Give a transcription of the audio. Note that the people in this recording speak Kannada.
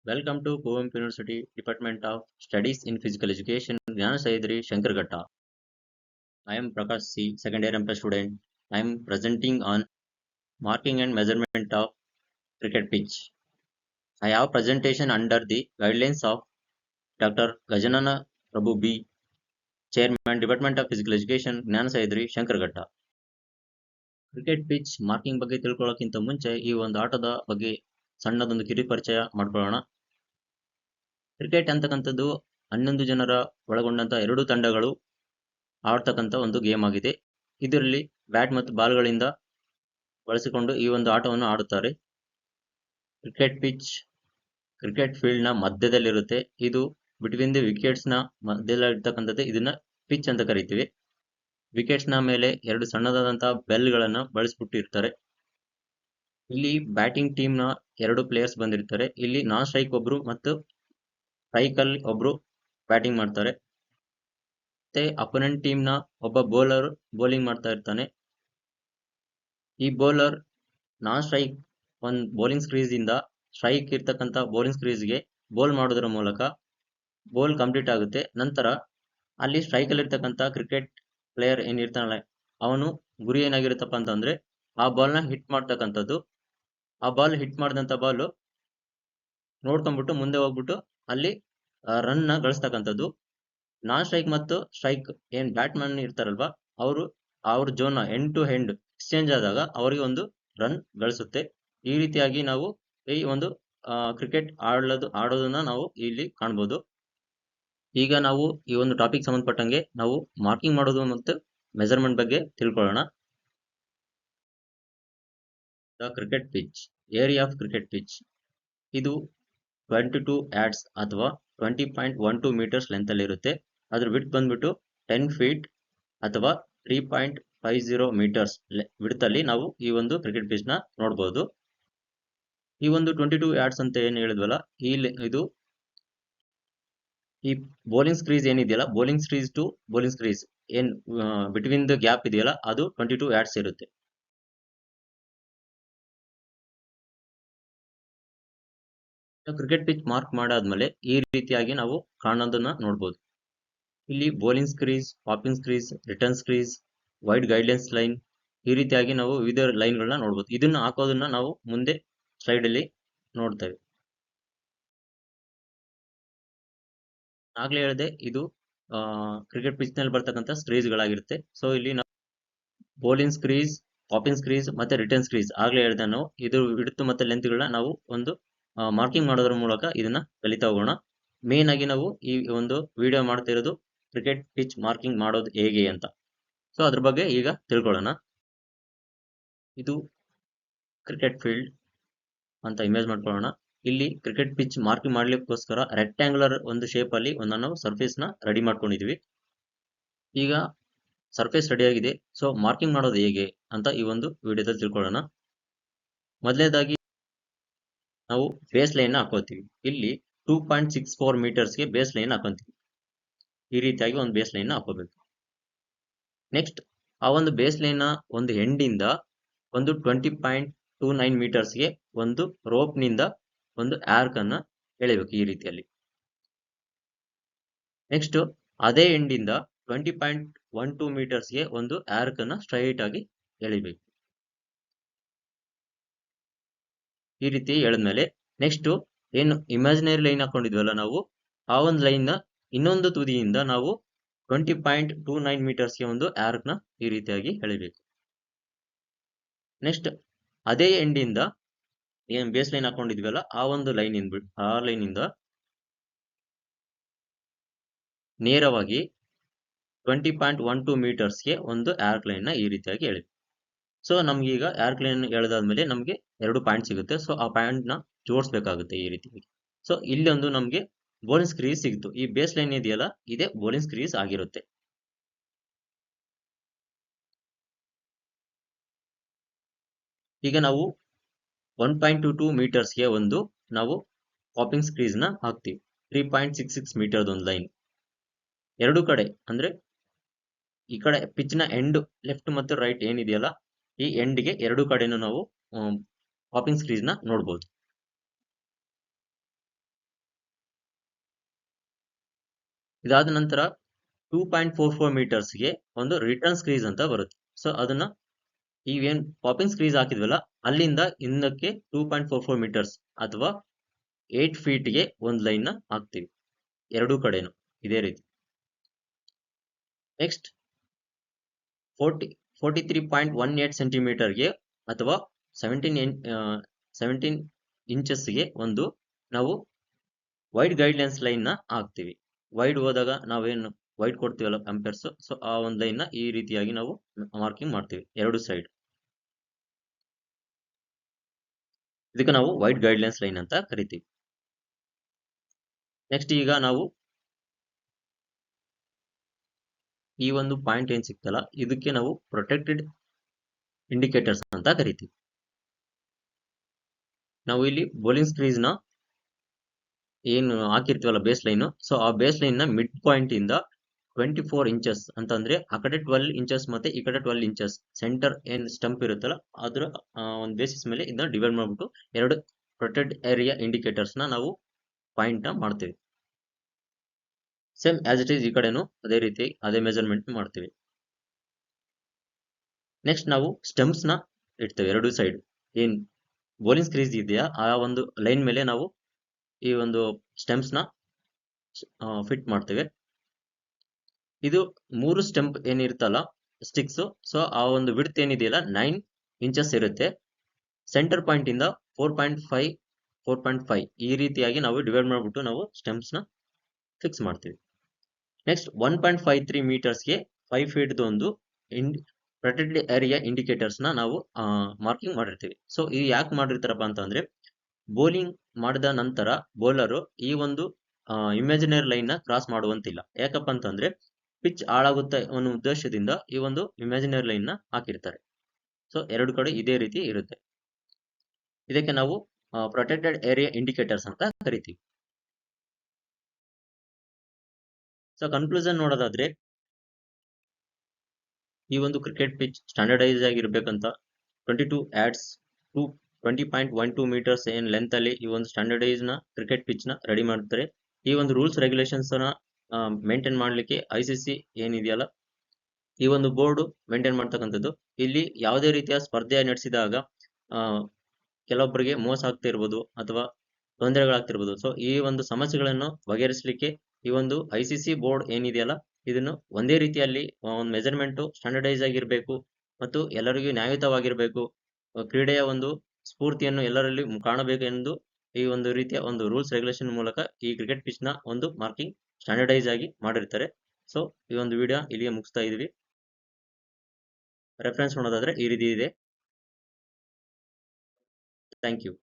Welcome to Kuwempu University Department of Studies in Physical Education, Gnana Sayadri Shankarghatta. I am Prakash C, second year MP student. I am presenting on marking and measurement of cricket pitch. I have presentation under the guidelines of Dr. Gajanana Prabhu B, Chairman Department of Physical Education, Gnana Sayadri Shankarghatta. Cricket pitch marking ಬಗ್ಗೆ ತಿಳ್ಕೊಳ್ಳೋಕ್ಕಿಂತ ಮುಂಚೆ ಈ ಒಂದು ಆಟದ ಬಗ್ಗೆ ಸಣ್ಣದೊಂದು ಕಿರು ಪರಿಚಯ ಮಾಡ್ಕೊಳ್ಳೋಣ. ಕ್ರಿಕೆಟ್ ಅಂತಕ್ಕಂಥದ್ದು 11 ಜನರ ಒಳಗೊಂಡಂತ ಎರಡು ತಂಡಗಳು ಆಡ್ತಕ್ಕಂಥ ಒಂದು ಗೇಮ್ ಆಗಿದೆ. ಇದರಲ್ಲಿ ಬ್ಯಾಟ್ ಮತ್ತು ಬಾಲ್ಗಳಿಂದ ಬಳಸಿಕೊಂಡು ಈ ಒಂದು ಆಟವನ್ನು ಆಡುತ್ತಾರೆ. ಕ್ರಿಕೆಟ್ ಪಿಚ್ ಕ್ರಿಕೆಟ್ ಫೀಲ್ಡ್ ನ ಮಧ್ಯದಲ್ಲಿರುತ್ತೆ. ಇದು ಬಿಟ್ವೀನ್ ದಿ ವಿಕೆಟ್ಸ್ ನ ಮಧ್ಯದಲ್ಲಿರ್ತಕ್ಕಂಥದ್ದು ಇದನ್ನ ಪಿಚ್ ಅಂತ ಕರಿತೀವಿ. ವಿಕೆಟ್ಸ್ ನ ಮೇಲೆ ಎರಡು ಸಣ್ಣದಾದಂತಹ ಬೆಲ್ ಗಳನ್ನ ಬಳಸಿಬಿಟ್ಟಿರ್ತಾರೆ. ಇಲ್ಲಿ ಬ್ಯಾಟಿಂಗ್ ಟೀಮ್ ನ ಎರಡು ಪ್ಲೇಯರ್ಸ್ ಬಂದಿರ್ತಾರೆ. ಇಲ್ಲಿ ನಾನ್ ಸ್ಟ್ರೈಕ್ ಒಬ್ರು ಮತ್ತು ಸ್ಟ್ರೈಕ್ ಅಲ್ಲಿ ಒಬ್ರು ಬ್ಯಾಟಿಂಗ್ ಮಾಡ್ತಾರೆ. ಮತ್ತೆ ಅಪೋನೆಂಟ್ ಟೀಮ್ ನ ಒಬ್ಬ ಬೌಲರ್ ಬೌಲಿಂಗ್ ಮಾಡ್ತಾ ಇರ್ತಾನೆ. ಈ ಬೌಲರ್ ನಾನ್ ಸ್ಟ್ರೈಕ್ ಒಂದು ಬೌಲಿಂಗ್ ಸ್ಕ್ರೀಸ್ ಇಂದ ಸ್ಟ್ರೈಕ್ ಇರ್ತಕ್ಕಂಥ ಬೌಲಿಂಗ್ ಸ್ಕ್ರೀಸ್ ಗೆ ಬೌಲ್ ಮಾಡೋದ್ರ ಮೂಲಕ ಬೌಲ್ ಕಂಪ್ಲೀಟ್ ಆಗುತ್ತೆ. ನಂತರ ಅಲ್ಲಿ ಸ್ಟ್ರೈಕ್ ಅಲ್ಲಿ ಇರ್ತಕ್ಕಂಥ ಕ್ರಿಕೆಟ್ ಪ್ಲೇಯರ್ ಏನಿರ್ತಾನಲ್ಲ, ಅವನು ಗುರಿ ಏನಾಗಿರುತ್ತಪ್ಪ ಅಂತಂದ್ರೆ ಆ ಬಾಲ್ ನ ಹಿಟ್ ಮಾಡ್ತಕ್ಕಂಥದ್ದು. ಆ ಬಾಲ್ ಹಿಟ್ ಮಾಡಿದಂತ ಬಾಲ್ ನೋಡ್ಕೊಂಡ್ಬಿಟ್ಟು ಮುಂದೆ ಹೋಗ್ಬಿಟ್ಟು ಅಲ್ಲಿ ರನ್ ನ ಗಳಿಸ್ತಕ್ಕಂಥದ್ದು. ನಾನ್ ಸ್ಟ್ರೈಕ್ ಮತ್ತು ಸ್ಟ್ರೈಕ್ ಏನ್ ಬ್ಯಾಟ್ಮನ್ ಇರ್ತಾರಲ್ವಾ, ಅವರು ಅವ್ರ ಜೋನ್ ನ ಎಂಡ್ ಟು ಎಂಡ್ ಎಕ್ಸ್ಚೇಂಜ್ ಆದಾಗ ಅವರಿಗೆ ಒಂದು ರನ್ ಗಳಿಸುತ್ತೆ. ಈ ರೀತಿಯಾಗಿ ನಾವು ಈ ಒಂದು ಕ್ರಿಕೆಟ್ ಆಡೋದನ್ನ ನಾವು ಇಲ್ಲಿ ಕಾಣ್ಬೋದು. ಈಗ ನಾವು ಈ ಒಂದು ಟಾಪಿಕ್ ಸಂಬಂಧಪಟ್ಟಂಗೆ ನಾವು ಮಾರ್ಕಿಂಗ್ ಮಾಡೋದು ಮತ್ತು ಮೆಜರ್ಮೆಂಟ್ ಬಗ್ಗೆ ತಿಳ್ಕೊಳ್ಳೋಣ. The cricket pitch, area of cricket pitch, ಇದು 22 ಯಾರ್ಡ್ಸ್ ಅಥವಾ 20.12 ಮೀಟರ್ಸ್ ಲೆಂತ್ ಅಲ್ಲಿ ಇರುತ್ತೆ. ಅದ್ರ ವಿಡ್ತ್ ಬಂದ್ಬಿಟ್ಟು 10 ಫೀಟ್ ಅಥವಾ 3.50 ಮೀಟರ್ಸ್ ವಿಡ್ತ್ ಅಲ್ಲಿ ನಾವು ಈ ಒಂದು ಕ್ರಿಕೆಟ್ ಪಿಚ್ ನ ನೋಡಬಹುದು. ಈ ಒಂದು 22 ಯಾರ್ಡ್ಸ್ ಅಂತ ಏನ್ ಹೇಳಿದ್ವಲ್ಲ, ಇದು ಈ ಬೌಲಿಂಗ್ ಸ್ಕ್ರೀಸ್ ಏನಿದೆಯಲ್ಲ, ಬೌಲಿಂಗ್ ಸ್ಕ್ರೀಸ್ ಟು ಬೌಲಿಂಗ್ ಸ್ಕ್ರೀಸ್ ಏನ್ ಬಿಟ್ವೀನ್ ದ ಗ್ಯಾಪ್ ಇದೆಯಲ್ಲ, ಅದು 22 ಯಾರ್ಡ್ಸ್ ಇರುತ್ತೆ. ಕ್ರಿಕೆಟ್ ಪಿಚ್ ಮಾರ್ಕ್ ಮಾಡಾದ್ಮೇಲೆ ಈ ರೀತಿಯಾಗಿ ನಾವು ಕಾಣೋದನ್ನ ನೋಡ್ಬೋದು. ಇಲ್ಲಿ bowling ಸ್ಕ್ರೀಸ್, popping ಸ್ಕ್ರೀಸ್, return ಸ್ಕ್ರೀಸ್, wide guidelines line, ಈ ರೀತಿಯಾಗಿ ನಾವು ವಿವಿಧ ಲೈನ್ ಗಳನ್ನ ನೋಡ್ಬೋದು. ಇದನ್ನ ಹಾಕೋದನ್ನ ನಾವು ಮುಂದೆ ಸ್ಲೈಡ್ ಅಲ್ಲಿ ನೋಡ್ತೇವೆ. ಆಗ್ಲೇ ಹೇಳಿದೆ, ಇದು ಕ್ರಿಕೆಟ್ ಪಿಚ್ ನಲ್ಲಿ ಬರ್ತಕ್ಕಂಥ ಸ್ಕ್ರೀಸ್ ಗಳಾಗಿರುತ್ತೆ. ಸೊ ಇಲ್ಲಿ ನಾವು ಬೌಲಿಂಗ್ ಸ್ಕ್ರೀಸ್, ಪಾಪಿಂಗ್ ಸ್ಕ್ರೀಸ್ ಮತ್ತೆ ರಿಟರ್ನ್ ಸ್ಕ್ರೀಸ್ ಆಗ್ಲೇ ಹೇಳಿದೆ ನಾವು ಇದು ವಿಡ್ತ್ ಮತ್ತೆ ಲೆಂತ್ ಗಳನ್ನ ನಾವು ಒಂದು ಮಾರ್ಕಿಂಗ್ ಮಾಡೋದ್ರ ಮೂಲಕ ಇದನ್ನ ಕಲಿತಾ ಹೋಗೋಣ. ಮೇನ್ ಆಗಿ ನಾವು ಈ ಒಂದು ವಿಡಿಯೋ ಮಾಡ್ತಿರೋದು ಕ್ರಿಕೆಟ್ ಪಿಚ್ ಮಾರ್ಕಿಂಗ್ ಮಾಡೋದು ಹೇಗೆ ಅಂತ. ಸೊ ಅದ್ರ ಬಗ್ಗೆ ಈಗ ತಿಳ್ಕೊಳ್ಳೋಣ. ಇದು ಕ್ರಿಕೆಟ್ ಫೀಲ್ಡ್ ಅಂತ ಇಮೇಜ್ ಮಾಡ್ಕೊಳ್ಳೋಣ. ಇಲ್ಲಿ ಕ್ರಿಕೆಟ್ ಪಿಚ್ ಮಾರ್ಕಿಂಗ್ ಮಾಡ್ಲಿಕ್ಕೋಸ್ಕರ ರೆಕ್ಟ್ಯಾಂಗುಲರ್ ಒಂದು ಶೇಪ್ ಅಲ್ಲಿ ನಾವು ಸರ್ಫೇಸ್ ನ ರೆಡಿ ಮಾಡ್ಕೊಂಡಿದೀವಿ. ಈಗ ಸರ್ಫೇಸ್ ರೆಡಿ ಆಗಿದೆ. ಸೊ ಮಾರ್ಕಿಂಗ್ ಮಾಡೋದು ಹೇಗೆ ಅಂತ ಈ ಒಂದು ವಿಡಿಯೋದಲ್ಲಿ ತಿಳ್ಕೊಳ್ಳೋಣ. ಮೊದಲನೇದಾಗಿ ನಾವು ಬೇಸ್ ಲೈನ್ ನ ಹಾಕೋತೀವಿ. ಇಲ್ಲಿ 2.64 ಮೀಟರ್ಸ್ ಗೆ ಬೇಸ್ ಲೈನ್ ಹಾಕೊಂತೀವಿ. ಈ ರೀತಿಯಾಗಿ ಒಂದು ಬೇಸ್ ಲೈನ್ ನ ಹಾಕೋಬೇಕು. ನೆಕ್ಸ್ಟ್ ಆ ಒಂದು ಬೇಸ್ ಲೈನ್ ನ ಒಂದು ಎಂಡ್ ಇಂದ ಒಂದು 20.29 ಮೀಟರ್ಸ್ ಗೆ ಒಂದು ರೋಪ್ ನಿಂದ ಒಂದು ಆರ್ಕ್ ಅನ್ನ ಎಳೆಯಬೇಕು ಈ ರೀತಿಯಲ್ಲಿ. ನೆಕ್ಸ್ಟ್ ಅದೇ ಎಂಡ್ ಇಂದ 20.12 ಮೀಟರ್ಸ್ ಗೆ ಒಂದು ಆರ್ಕ್ ಅನ್ನ ಸ್ಟ್ರೈಟ್ ಆಗಿ ಎಳಿಬೇಕು. ಈ ರೀತಿ ಎಳೆದ್ಮೇಲೆ ನೆಕ್ಸ್ಟ್ ಏನು ಇಮ್ಯಾಜಿನರಿ ಲೈನ್ ಹಾಕೊಂಡಿದ್ವಲ್ಲ ನಾವು, ಆ ಒಂದು ಲೈನ್ ನ ಇನ್ನೊಂದು ತುದಿಯಿಂದ ನಾವು 20.29 ಮೀಟರ್ಸ್ ಗೆ ಒಂದು ಆರ್ಕ್ ನ ಈ ರೀತಿಯಾಗಿ ಎಳಿಬೇಕು. ನೆಕ್ಸ್ಟ್ ಅದೇ ಎಂಡ್ ಇಂದ ಏನ್ ಬೇಸ್ ಲೈನ್ ಹಾಕೊಂಡಿದ್ವಲ್ಲ, ಆ ಒಂದು ಲೈನ್ ಇಂದ ನೇರವಾಗಿ 20.12 ಮೀಟರ್ಸ್ ಗೆ ಒಂದು ಆರ್ಕ್ ಲೈನ್ ನ ಈ ರೀತಿಯಾಗಿ ಎಳಿ. ಸೊ ನಮ್ಗೆ ಈಗ ಆರ್ಕ್ ಲೈನ್ ಎಳೆದಾದ್ಮೇಲೆ ನಮ್ಗೆ 2 ಪಾಯಿಂಟ್ ಸಿಗುತ್ತೆ. ಸೊ ಆ ಪಾಯಿಂಟ್ ನ ಜೋಡಿಸ್ಬೇಕಾಗುತ್ತೆ ಈ ರೀತಿಯಾಗಿ. ಸೊ ಇಲ್ಲಿ ಒಂದು ನಮ್ಗೆ ಬೌಲಿಂಗ್ ಸ್ಕ್ರೀಸ್ ಸಿಗ್ತು. ಈ ಬೇಸ್ ಲೈನ್ ಇದೆಯಲ್ಲ, ಇದೇ ಬೌಲಿಂಗ್ ಸ್ಕ್ರೀಸ್ ಆಗಿರುತ್ತೆ. ಈಗ ನಾವು 1.22 ಮೀಟರ್ಸ್ ಗೆ ಒಂದು ನಾವು ಪಾಪಿಂಗ್ ಸ್ಕ್ರೀಸ್ ನ ಹಾಕ್ತಿವಿ. 3.66 ಮೀಟರ್ ಒಂದು ಲೈನ್ ಎರಡು ಕಡೆ, ಅಂದ್ರೆ ಈ ಕಡೆ ಪಿಚ್ ನ ಎಂಡ್ ಲೆಫ್ಟ್ ಮತ್ತು ರೈಟ್ ಏನಿದೆಯಲ್ಲ, ಈ ಎಂಡ್ ಗೆ ಎರಡು ಕಡೆನೂ ನಾವು ಪಾಪಿಂಗ್ ಸ್ಕ್ರೀಸ್ ನ ನೋಡಬಹುದು. ಇದಾದ ನಂತರ 2.44 ಮೀಟರ್ಸ್ಗೆ ಒಂದು ರಿಟರ್ನ್ ಸ್ಕ್ರೀಸ್ ಅಂತ ಬರುತ್ತೆ. ಸೊ ಅದನ್ನ ಈವೇನ್ ಪಾಪಿಂಗ್ ಸ್ಕ್ರೀಸ್ ಹಾಕಿದ್ವಲ್ಲ ಅಲ್ಲಿಂದ ಹಿಂದಕ್ಕೆ 2.44 ಮೀಟರ್ಸ್ ಅಥವಾ 8 ಫೀಟ್ಗೆ ಒಂದು ಲೈನ್ ನ ಹಾಕ್ತೀವಿ ಎರಡೂ ಕಡೆನು ಇದೇ ರೀತಿ. ನೆಕ್ಸ್ಟ್ 43.18 ಸೆಂಟಿಮೀಟರ್ಗೆ ಅಥವಾ 17 ಇಂಚಸ್ಗೆ ಒಂದು ನಾವು ವೈಡ್ ಗೈಡ್ಲೈನ್ಸ್ ಲೈನ್ ನ ಹಾಕ್ತೀವಿ. ವೈಡ್ ಹೋದಾಗ ನಾವೇನು ವೈಡ್ ಕೊಡ್ತೀವಲ್ಲ ಅಂಪೇರ್ಸ್, ಸೊ ಆ ಒಂದು ಲೈನ್ ನ ಈ ರೀತಿಯಾಗಿ ನಾವು ಮಾರ್ಕಿಂಗ್ ಮಾಡ್ತೀವಿ ಎರಡು ಸೈಡ್. ಇದಕ್ಕೆ ನಾವು ವೈಡ್ ಗೈಡ್ಲೈನ್ಸ್ ಲೈನ್ ಅಂತ ಕರಿತೀವಿ. ನೆಕ್ಸ್ಟ್ ಈಗ ನಾವು ಈ ಒಂದು ಪಾಯಿಂಟ್ ಏನ್ ಸಿಕ್ತಲ್ಲ ಇದಕ್ಕೆ ನಾವು ಪ್ರೊಟೆಕ್ಟೆಡ್ ಇಂಡಿಕೇಟರ್ಸ್ ಅಂತ ಕರಿತೀವಿ. ನಾವು ಇಲ್ಲಿ ಬೌಲಿಂಗ್ ಸ್ಕ್ರೀಸ್ ನ ಏನು ಹಾಕಿರ್ತೀವಲ್ಲ ಬೇಸ್ ಲೈನ್, ಸೊ ಆ ಬೇಸ್ ಲೈನ್ ನ ಮಿಡ್ ಪಾಯಿಂಟ್ ಇಂದ 24 ಇಂಚಸ್ ಅಂತಂದ್ರೆ ಆ ಕಡೆ 12 ಇಂಚಸ್ ಮತ್ತೆ ಈ ಕಡೆ 12 ಇಂಚಸ್ ಸೆಂಟರ್ ಏನ್ ಸ್ಟಂಪ್ ಇರುತ್ತಲ್ಲ ಅದ್ರ ಒಂದು ಬೇಸಿಸ್ ಮೇಲೆ ಇದನ್ನ ಡಿವೈಡ್ ಮಾಡ್ಬಿಟ್ಟು ಎರಡು ಪ್ರೊಟೆಕ್ಟೆಡ್ ಏರಿಯಾ ಇಂಡಿಕೇಟರ್ಸ್ ನ ನಾವು ಪಾಯಿಂಟ್ ನ ಮಾಡ್ತೀವಿ. ಸೇಮ್ ಆಸ್ ಇಟ್ ಈಸ್ ಈ ಕಡೆನು ಅದೇ ರೀತಿ ಅದೇ ಮೆಜರ್ಮೆಂಟ್ ಮಾಡ್ತೀವಿ. ನೆಕ್ಸ್ಟ್ ನಾವು ಸ್ಟಂಪ್ಸ್ ನ ಇಡ್ತೇವೆ ಎರಡು ಸೈಡ್. ಏನ್ ಬೌಲಿಂಗ್ ಸ್ಕ್ರೀಸ್ ಇದೆಯಾ ಆ ಒಂದು ಲೈನ್ ಮೇಲೆ ನಾವು ಈ ಒಂದು ಸ್ಟೆಮ್ಸ್ ನ ಫಿಟ್ ಮಾಡ್ತೇವೆ. ಇದು 3 ಸ್ಟೆಂಪ್ ಏನಿರುತ್ತಲ್ಲ ಸ್ಟಿಕ್ಸ್, ಸೊ ಆ ಒಂದು ವಿಡ್ತ್ ಏನಿದೆಯಲ್ಲ 9 ಇಂಚಸ್ ಇರುತ್ತೆ. ಸೆಂಟರ್ ಪಾಯಿಂಟ್ ಇಂದ 4.5 ಈ ರೀತಿಯಾಗಿ ನಾವು ಡಿವೈಡ್ ಮಾಡ್ಬಿಟ್ಟು ನಾವು ಸ್ಟೆಮ್ಸ್ ನ ಫಿಕ್ಸ್ ಮಾಡ್ತೀವಿ. ನೆಕ್ಸ್ಟ್ 1.53 ಮೀಟರ್ಸ್ಗೆ 5 ಫೀಟ್ ಒಂದು ಪ್ರೊಟೆಕ್ಟೆಡ್ ಏರಿಯಾ ಇಂಡಿಕೇಟರ್ಸ್ ನ ನಾವು ಮಾರ್ಕಿಂಗ್ ಮಾಡಿರ್ತೀವಿ. ಸೊ ಇದು ಯಾಕೆ ಮಾಡಿರ್ತಾರಪ್ಪ ಅಂತಂದ್ರೆ ಬೌಲಿಂಗ್ ಮಾಡಿದ ನಂತರ ಬೌಲರ್ ಈ ಒಂದು ಇಮ್ಯಾಜಿನರಿ ಲೈನ್ ನ ಕ್ರಾಸ್ ಮಾಡುವಂತಿಲ್ಲ. ಯಾಕಪ್ಪ ಅಂತಂದ್ರೆ ಪಿಚ್ ಹಾಳಾಗುತ್ತೆ ಅನ್ನೋ ಉದ್ದೇಶದಿಂದ ಈ ಒಂದು ಇಮ್ಯಾಜಿನರಿ ಲೈನ್ ನ ಹಾಕಿರ್ತಾರೆ. ಸೊ ಎರಡು ಕಡೆ ಇದೇ ರೀತಿ ಇರುತ್ತೆ. ಇದಕ್ಕೆ ನಾವು ಪ್ರೊಟೆಕ್ಟೆಡ್ ಏರಿಯಾ ಇಂಡಿಕೇಟರ್ಸ್ ಅಂತ ಕರಿತೀವಿ. ಸೊ ಕನ್ಕ್ಲೂಷನ್ ನೋಡೋದಾದ್ರೆ ಈ ಒಂದು ಕ್ರಿಕೆಟ್ ಪಿಚ್ ಸ್ಟ್ಯಾಂಡರ್ಡೈಸ್ ಆಗಿರ್ಬೇಕಂತ 22 ಆಡ್ಸ್ ಟು 20.12 ಮೀಟರ್ಸ್ ಏನ್ ಲೆಂತ್ ಅಲ್ಲಿ ಈ ಒಂದು ಸ್ಟ್ಯಾಂಡರ್ಡೈಸ್ ನ ಕ್ರಿಕೆಟ್ ಪಿಚ್ ನ ರೆಡಿ ಮಾಡ್ತಾರೆ. ಈ ಒಂದು ರೂಲ್ಸ್ ರೆಗ್ಯುಲೇಷನ್ಸ್ ನ ಮೇಂಟೈನ್ ಮಾಡ್ಲಿಕ್ಕೆ ICC ಏನಿದೆಯಲ್ಲ ಈ ಒಂದು ಬೋರ್ಡ್ ಮೇಂಟೈನ್ ಮಾಡ್ತಕ್ಕಂಥದ್ದು. ಇಲ್ಲಿ ಯಾವುದೇ ರೀತಿಯ ಸ್ಪರ್ಧೆ ನಡೆಸಿದಾಗ ಕೆಲವೊಬ್ಬರಿಗೆ ಮೋಸ ಆಗ್ತಿರ್ಬೋದು ಅಥವಾ ತೊಂದರೆಗಳಾಗ್ತಿರ್ಬೋದು. ಸೊ ಈ ಒಂದು ಸಮಸ್ಯೆಗಳನ್ನು ಬಗೆಹರಿಸಲಿಕ್ಕೆ ಈ ಒಂದು ICC ಬೋರ್ಡ್ ಏನಿದೆಯಲ್ಲ ಇದನ್ನು ಒಂದೇ ರೀತಿಯಲ್ಲಿ ಒಂದು ಮೆಜರ್ಮೆಂಟ್ ಸ್ಟ್ಯಾಂಡರ್ಡೈಸ್ ಆಗಿರ್ಬೇಕು ಮತ್ತು ಎಲ್ಲರಿಗೂ ನ್ಯಾಯಯುತವಾಗಿರ್ಬೇಕು, ಕ್ರೀಡೆಯ ಒಂದು ಸ್ಫೂರ್ತಿಯನ್ನು ಎಲ್ಲರಲ್ಲಿ ಕಾಣಬೇಕು ಎಂದು ಈ ಒಂದು ರೀತಿಯ ಒಂದು ರೂಲ್ಸ್ ರೆಗ್ಯುಲೇಷನ್ ಮೂಲಕ ಈ ಕ್ರಿಕೆಟ್ ಪಿಚ್ ನ ಒಂದು ಮಾರ್ಕಿಂಗ್ ಸ್ಟ್ಯಾಂಡರ್ಡೈಸ್ ಆಗಿ ಮಾಡಿರ್ತಾರೆ. ಸೊ ಈ ಒಂದು ವಿಡಿಯೋ ಇಲ್ಲಿಗೆ ಮುಗಿಸ್ತಾ ಇದೀವಿ. ರೆಫರೆನ್ಸ್ ನೋಡೋದಾದ್ರೆ ಈ ರೀತಿ ಇದೆ. Thank you.